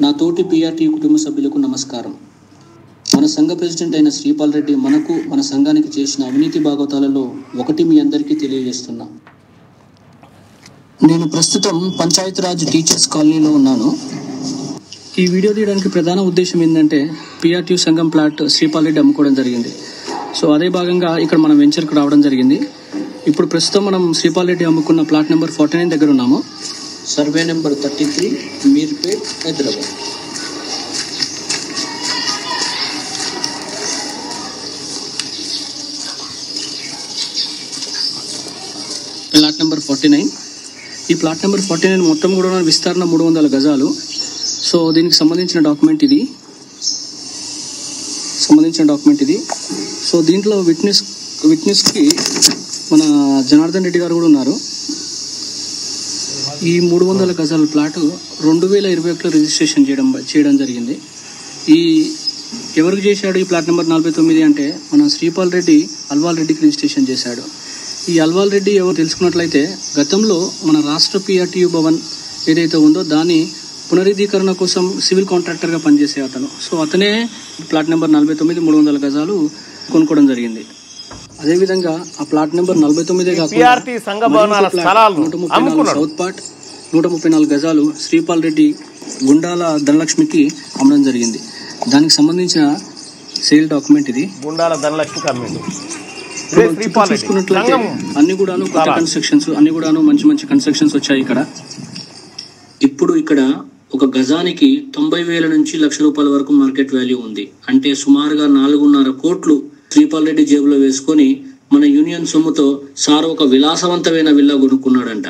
నా తోటి పిఆర్టీ కుటుంబ సభ్యులకు నమస్కారం. మన సంఘ ప్రెసిడెంట్ అయిన శ్రీపాల్ రెడ్డి మనకు మన సంఘానికి చేసిన అవినీతి భాగవతాలలో ఒకటి మీ అందరికీ తెలియజేస్తున్నా. నేను ప్రస్తుతం పంచాయతీరాజ్ టీచర్స్ కాలనీలో ఉన్నాను. ఈ వీడియో తీయడానికి ప్రధాన ఉద్దేశం ఏంటంటే పిఆర్టీ సంఘం ప్లాట్ శ్రీపాల్ రెడ్డి అమ్ముకోవడం జరిగింది. సో అదే భాగంగా ఇక్కడ మనం వెంచర్కి రావడం జరిగింది. ఇప్పుడు ప్రస్తుతం మనం శ్రీపాల్ రెడ్డి అమ్ముకున్న ప్లాట్ నెంబర్ 49 దగ్గర ఉన్నాము. Survey number 33, Meerpet, Hyderabad. Plot number 49. ఈ ప్లాట్ నెంబర్ 49 మొత్తం కూడా విస్తరణ 300 గజాలు. సో దీనికి సంబంధించిన డాక్యుమెంట్ ఇది. సో దీంట్లో విట్నెస్కి మన జనార్దన్ రెడ్డి గారు కూడా ఉన్నారు. ఈ 300 గజాల ప్లాటు 2021లో రిజిస్ట్రేషన్ చేయడం జరిగింది. ఈ ఎవరికి చేశాడు ఈ ప్లాట్ నెంబర్ 49 అంటే మన శ్రీపాల్ రెడ్డి అల్వాల్ రెడ్డికి రిజిస్ట్రేషన్ చేశాడు. ఈ అల్వాల్ రెడ్డి ఎవరు తెలుసుకున్నట్లయితే గతంలో మన రాష్ట్ర పిఆర్టీయు భవన్ ఏదైతే ఉందో దాని పునరుద్ధీకరణ కోసం సివిల్ కాంట్రాక్టర్గా పనిచేసే అతను. సో అతనే ప్లాట్ నెంబర్ 49 300 గజాలు కొనుక్కోవడం జరిగింది. అదేవిధంగా ఆ ప్లాట్ నెంబర్ 49 సౌత్ పార్ట్ 134 గజాలు శ్రీపాల్ రెడ్డి గుండాల ధనలక్ష్మికి అమ్మడం జరిగింది. దానికి సంబంధించిన సేల్ డాక్యుమెంట్ ఇది. గుండాల ధనలక్ష్మి చూసుకున్నట్లయితే అన్ని కూడాను కొత్త కన్స్ట్రక్షన్స్, అన్ని కూడాను మంచి కన్స్ట్రక్షన్స్ వచ్చాయి ఇక్కడ. ఇప్పుడు ఇక్కడ ఒక గజానికి 90,000 నుంచి ₹1,00,000 వరకు మార్కెట్ వాల్యూ ఉంది. అంటే సుమారుగా 4.5 కోట్లు శ్రీపాల్ రెడ్డి జేబులో వేసుకొని మన యూనియన్ సొమ్ముతో సార్ ఒక విలాసవంతమైన విల్లా కొనుక్కున్నాడంట.